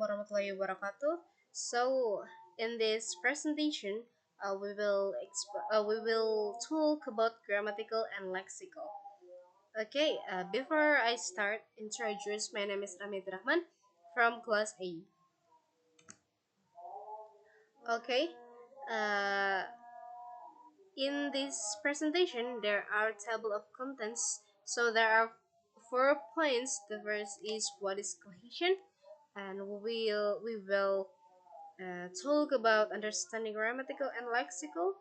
warahmatullahi wabarakatuh. So, in this presentation, we will talk about grammatical and lexical. Okay, before I start, introduce my name is Ramid Rahman from class A. Okay, uh, in this presentation, there are table of contents. So there are 4 points. The first is what is cohesion, and we will talk about understanding grammatical and lexical,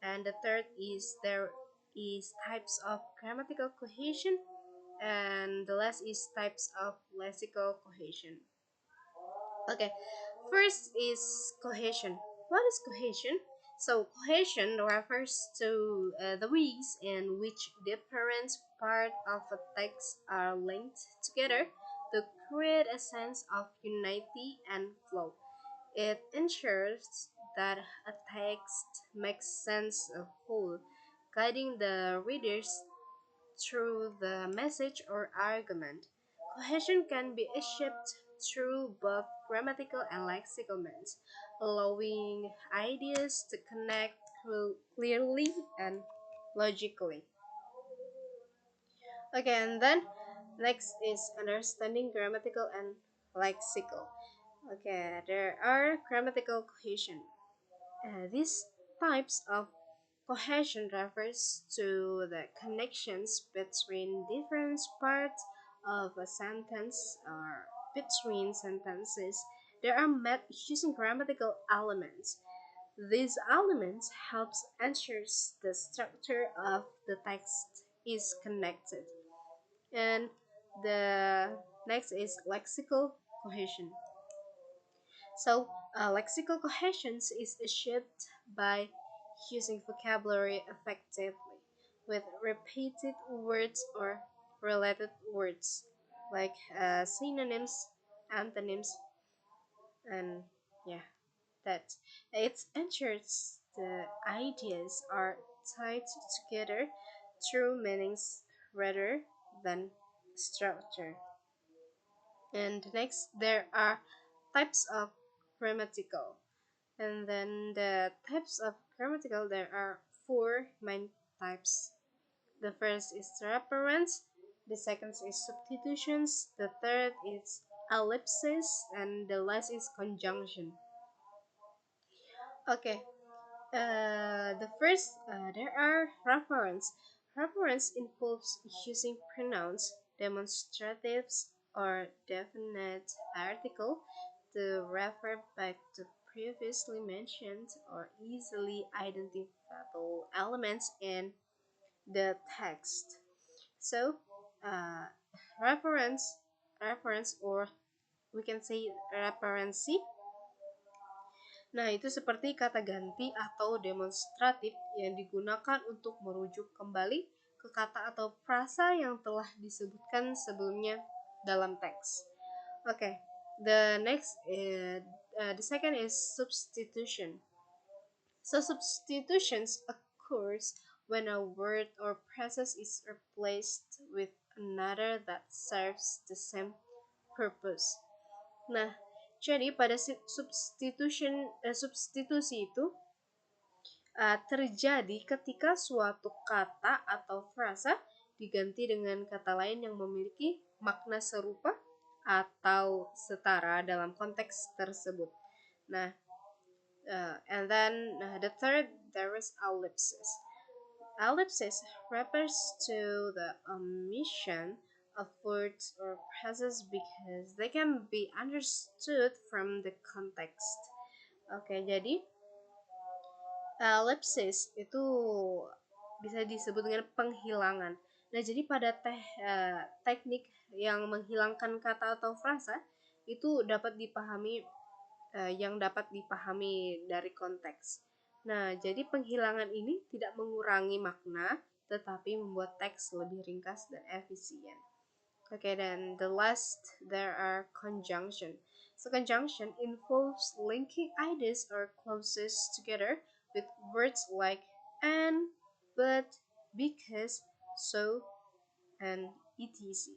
and the third is there is types of grammatical cohesion, and the last is types of lexical cohesion. Okay, first is cohesion. What is cohesion? So cohesion refers to the ways in which different parts of a text are linked together to create a sense of unity and flow. It ensures that a text makes sense of whole, guiding the readers through the message or argument. Cohesion can be achieved through both grammatical and lexical means, allowing ideas to connect clearly and logically. Okay, and then next is understanding grammatical and lexical. Okay, there are grammatical cohesion. These types of cohesion refers to the connections between different parts of a sentence or between sentences. They are made using grammatical elements. These elements helps ensures the structure of the text is connected. And the next is lexical cohesion. So, lexical cohesion is achieved by using vocabulary effectively with repeated words or related words like synonyms, antonyms, and yeah, that it ensures the ideas are tied together through meanings rather than structure. And next, there are types of grammatical. And then the types of grammatical, there are 4 main types. The first is reference, the second is substitutions, the third is ellipsis, and the last is conjunction. Okay, the first, there are reference. Reference involves using pronouns, demonstratives, or definite article to refer back to previously mentioned or easily identifiable elements in the text. So, uh, reference, reference, or we can say referency. Nah, itu seperti kata ganti atau demonstratif yang digunakan untuk merujuk kembali ke kata atau frasa yang telah disebutkan sebelumnya dalam teks. Okay, the second is substitution. So substitutions occurs when a word or phrase is replaced with another that serves the same purpose. Nah, jadi pada substitusi itu terjadi ketika suatu kata atau frasa diganti dengan kata lain yang memiliki makna serupa atau setara dalam konteks tersebut. Nah, and then the third, there is ellipsis. Ellipsis refers to the omission of words or phrases because they can be understood from the context. Oke, jadi ellipsis itu bisa disebut dengan penghilangan. Nah, jadi pada teknik yang menghilangkan kata atau frasa itu dapat dipahami dari konteks. Nah, jadi penghilangan ini tidak mengurangi makna, tetapi membuat teks lebih ringkas dan efisien. Okay, then the last, there are conjunction. So conjunction involves linking ideas or clauses together with words like and, but, because, so, and etc.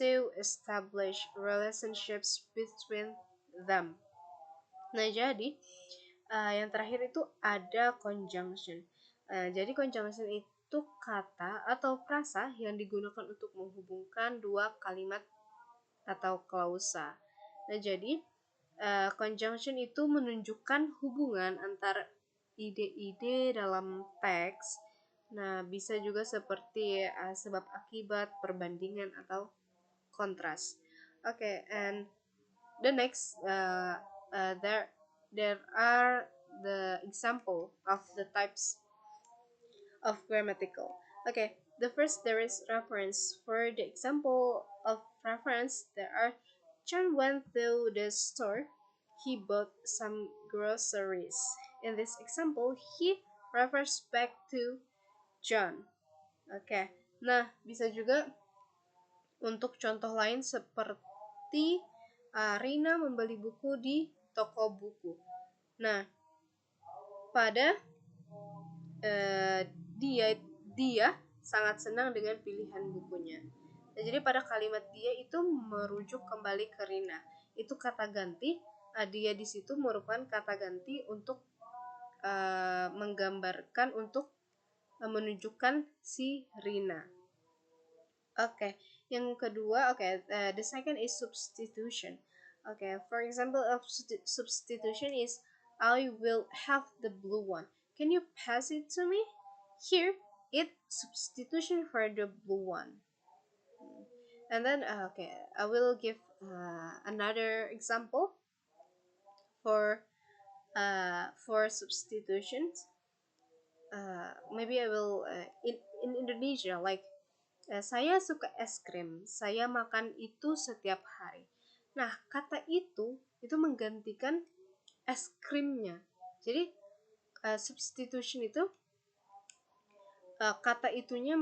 to establish relationships between them. Nah, jadi yang terakhir itu ada conjunction. Jadi conjunction itu kata atau frasa yang digunakan untuk menghubungkan dua kalimat atau klausa. Nah, jadi conjunction itu menunjukkan hubungan antara ide-ide dalam teks. Nah, bisa juga seperti sebab akibat, perbandingan atau kontras. Okay, and the next there are the example of the types of grammatical. Okay, the first there is reference. For the example of reference, there are John went to the store. He bought some groceries. In this example, he refers back to John. Okay. Nah, bisa juga untuk contoh lain seperti Rina membeli buku di toko buku. Nah, pada dia dia sangat senang dengan pilihan bukunya. Nah, jadi pada kalimat dia itu merujuk kembali ke Rina. Itu kata ganti. Dia di situ merupakan kata ganti untuk menggambarkan untuk menunjukkan si Rina. Okay, yang kedua, the second is substitution. Okay, for example of substitution is I will have the blue one. Can you pass it to me? Here, it substitution for the blue one. And then, I will give another example for substitutions. Maybe I will in Indonesia, like saya suka es krim, saya makan itu setiap hari. Nah, kata itu menggantikan es krimnya. Jadi substitution itu kata itunya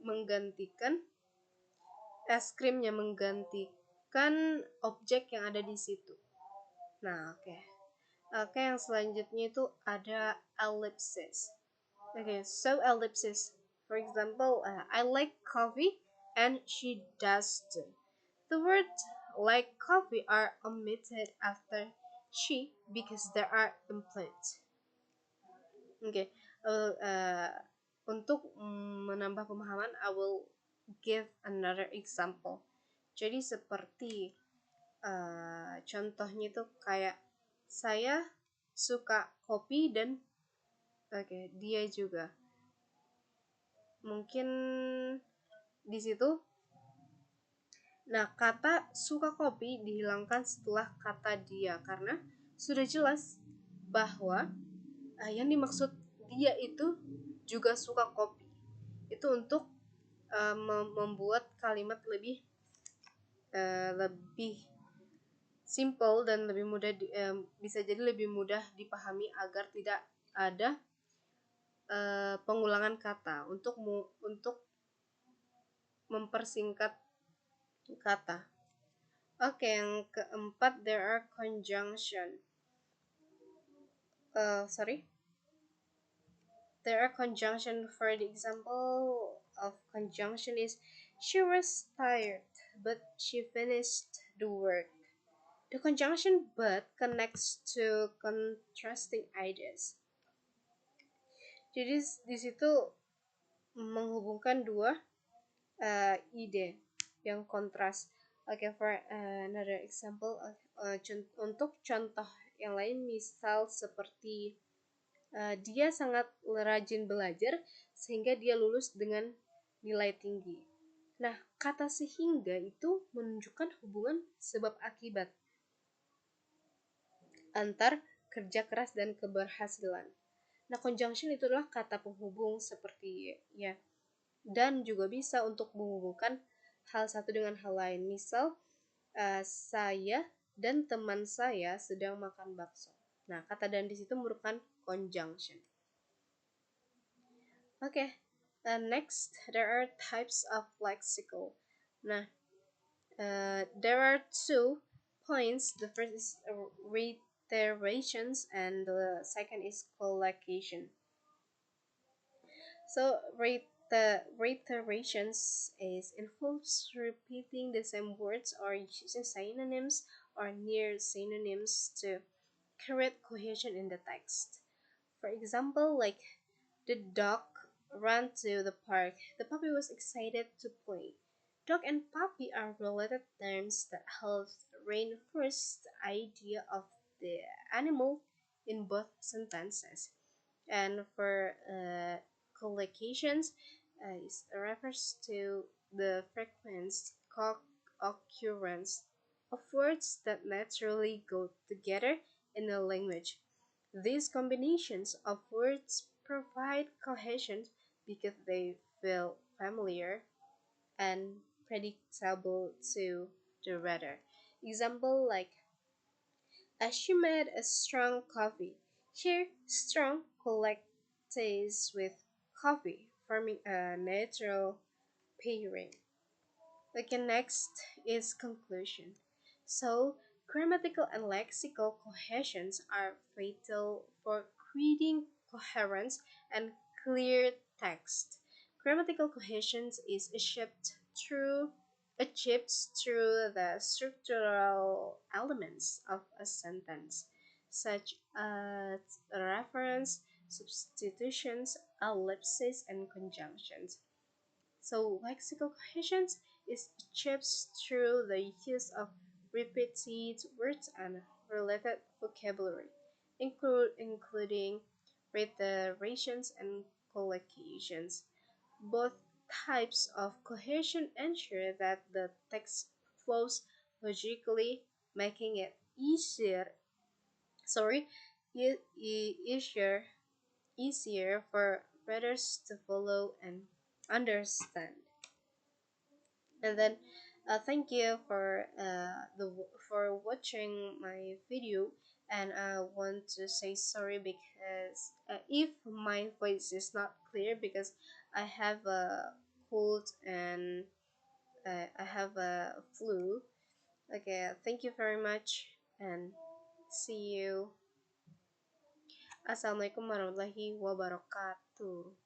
menggantikan es krimnya, menggantikan objek yang ada di situ. Nah, oke, yang selanjutnya itu ada ellipsis. Okay, so ellipsis. For example, I like coffee and she doesn't. The words like coffee are omitted after she because they are implied. Okay, untuk menambah pemahaman, I will give another example. Jadi seperti contohnya itu kayak saya suka kopi dan dia juga. Mungkin di situ. Nah, kata suka kopi dihilangkan setelah kata dia karena sudah jelas bahwa yang dimaksud dia itu juga suka kopi. Itu untuk membuat kalimat lebih simple dan lebih mudah bisa jadi lebih mudah dipahami agar tidak ada pengulangan kata untuk mempersingkat kata. Yang keempat, there are conjunction. There are conjunction. For the example of conjunction is she was tired, but she finished the work. The conjunction but connects to contrasting ideas. Jadi di situ menghubungkan dua ide yang kontras. For another example, untuk contoh yang lain, misal seperti dia sangat rajin belajar sehingga dia lulus dengan nilai tinggi. Nah, kata sehingga itu menunjukkan hubungan sebab akibat antar kerja keras dan keberhasilan. Nah, conjunction itu adalah kata penghubung seperti dan juga bisa untuk menghubungkan hal satu dengan hal lain. Misal, saya dan teman saya sedang makan bakso. Nah, kata dan di situ merupakan conjunction. Next, there are types of lexical. Nah, there are 2 points. The first is reiterations and the second is collocation. So, reiterations involves repeating the same words or using synonyms or near synonyms to create cohesion in the text. For example, like the dog ran to the park. The puppy was excited to play. Dog and puppy are related terms that help reinforce the idea of the animal in both sentences. And for collocations, it refers to the frequent occurrence of words that naturally go together in a language. These combinations of words provide cohesion because they feel familiar and predictable to the reader. Example like she made a strong coffee. Here, strong collects with coffee, forming a natural pairing. Okay, next is conclusion. So, grammatical and lexical cohesions are vital for creating coherence and clear text. Grammatical cohesion is achieved through the structural elements of a sentence, such as reference, substitutions, ellipses, and conjunctions. So lexical cohesion is achieved through the use of repeated words and related vocabulary, including reiterations and collocations. Both types of cohesion ensure that the text flows logically, making it sorry, easier for readers to follow and understand. And then thank you for watching my video, and I want to say sorry because if my voice is not clear because I have a cold and I have a flu. Okay, thank you very much and see you. Assalamualaikum warahmatullahi wabarakatuh.